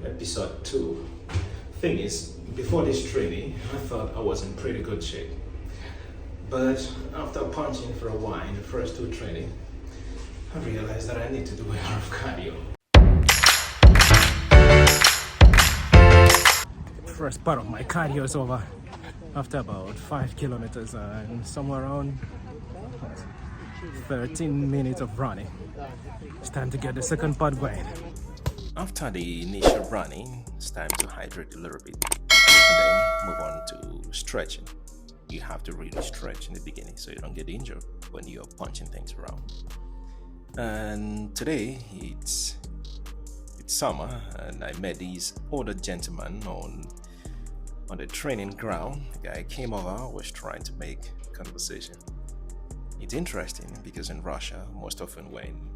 Episode 2. Thing is, before this training, I thought I was in pretty good shape. But after punching for a while in the first 2 training, I realized that I need to do a lot of cardio. First part of my cardio is over after about 5 kilometers and somewhere around 13 minutes of running. It's time to get the second part going. After the initial running, it's time to hydrate a little bit and then move on to stretching. You have to really stretch in the beginning so you don't get injured when you're punching things around. And today it's summer and I met these older gentlemen on the training ground. The guy came over, was trying to make conversation. It's interesting because in Russia, most often when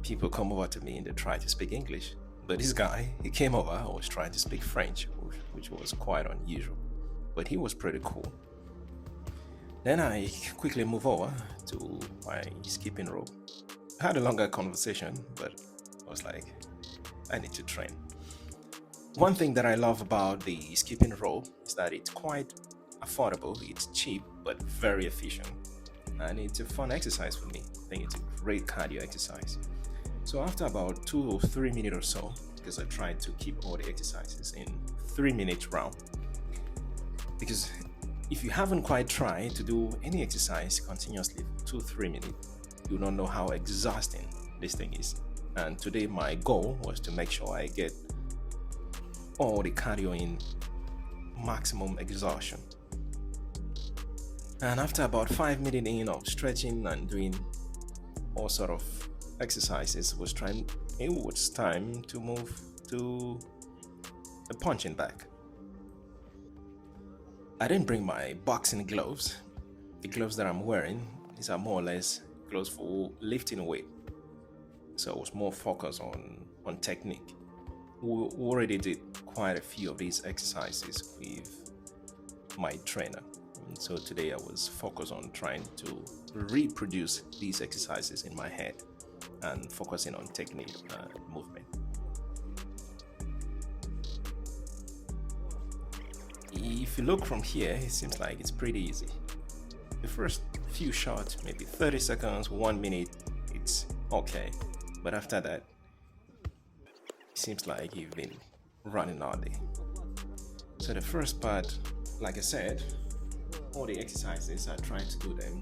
people come over to me and they try to speak English, but this guy, he came over and was trying to speak French, which was quite unusual, but he was pretty cool. Then I quickly moved over to my skipping rope. I had a longer conversation, but I was like, I need to train. One thing that I love about the skipping rope is that it's quite affordable, it's cheap, but very efficient. And it's a fun exercise for me. I think it's a great cardio exercise. So after about 2 or 3 minutes or so, because I tried to keep all the exercises in 3-minute round, because if you haven't quite tried to do any exercise continuously for 2-3 minutes, you don't know how exhausting this thing is. And today my goal was to make sure I get all the cardio in maximum exhaustion. And after about 5 minutes in of stretching and doing all sort of exercises, it was time to move to the punching bag. I didn't bring my boxing gloves. The gloves that I'm wearing, these are more or less gloves for lifting weight. So I was more focused on technique. We already did quite a few of these exercises with my trainer. And so today I was focused on trying to reproduce these exercises in my head and focusing on technique and movement. If you look from here, it seems like it's pretty easy. The first few shots, maybe 30 seconds, 1 minute, it's okay. But after that, it seems like you've been running all day. So the first part, like I said, all the exercises, I try to do them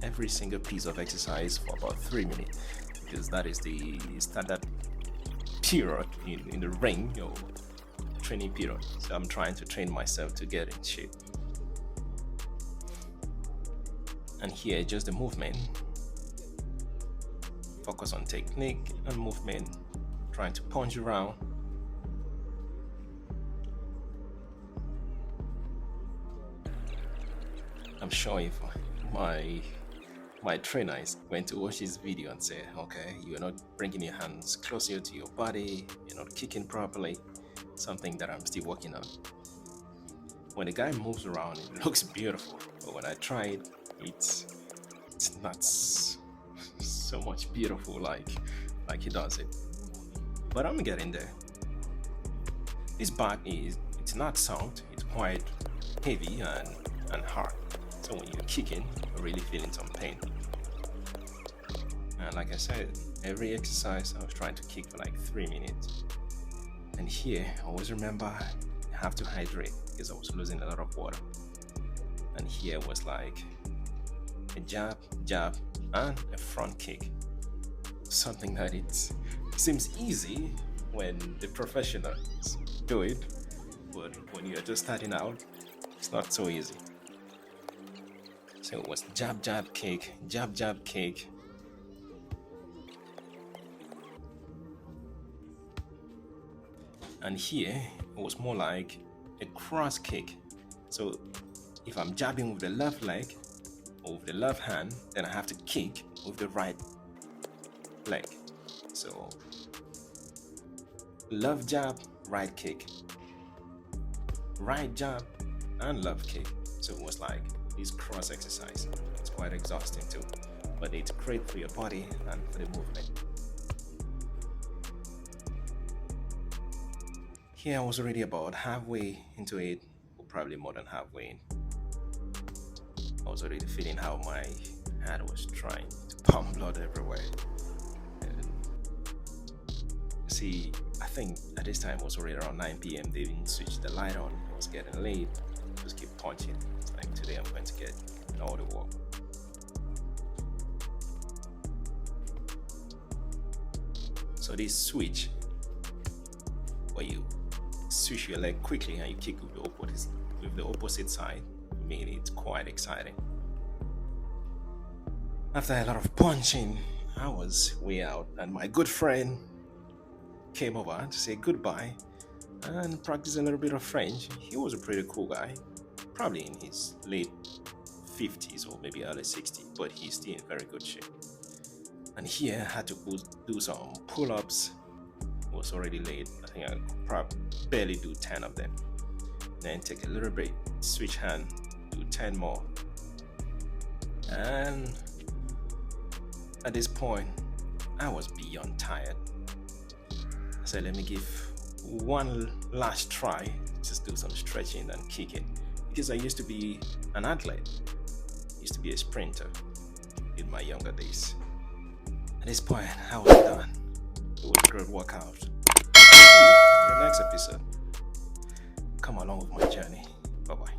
every single piece of exercise for about 3 minutes, because that is the standard period in the ring, training period. So I'm trying to train myself to get in shape. And here, just the movement. Focus on technique and movement, trying to punch around. I'm sure if my trainer is going to watch this video and say, okay, you're not bringing your hands closer to your body, you're not kicking properly, something that I'm still working on. When the guy moves around, it looks beautiful, but when I try it, it's not so much beautiful like he does it. But I'm getting there. This bag it's not soft, it's quite heavy and hard. So when you're kicking, you're really feeling some pain. And like I said, every exercise I was trying to kick for like 3 minutes. And here, I always remember I have to hydrate because I was losing a lot of water. And here was like a jab, and a front kick. Something that it seems easy when the professionals do it, but when you're just starting out, it's not so easy. So it was jab, kick, jab, kick. And here, it was more like a cross kick. So if I'm jabbing with the left leg or with the left hand, then I have to kick with the right leg. So left jab, right kick, right jab, and left kick. So it was like this cross exercise. It's quite exhausting too, but it's great for your body and for the movement. Here I was already about halfway into it, or probably more than halfway in. I was already feeling how my hand was trying to pump blood everywhere. And see, I think at this time it was already around 9 p.m. They didn't switch the light on. It was getting late. Just keep punching. It's like today I'm going to get all the work. So this switch, where you switch your leg quickly and you kick with the opposite side, I mean, it's quite exciting. After a lot of punching, I was way out, and my good friend came over to say goodbye and practice a little bit of French. He was a pretty cool guy, probably in his late 50s or maybe early 60s, but he's still in very good shape. And here I had to do some pull-ups. It was already late. I think I could probably barely do 10 of them. Then take a little break, switch hand, do 10 more. And at this point, I was beyond tired. I said, let me give one last try, just do some stretching and kicking. Because I used to be an athlete, I used to be a sprinter in my younger days. At this point, I was done. It was a great workout. See you in the next episode. Come along with my journey. Bye-bye.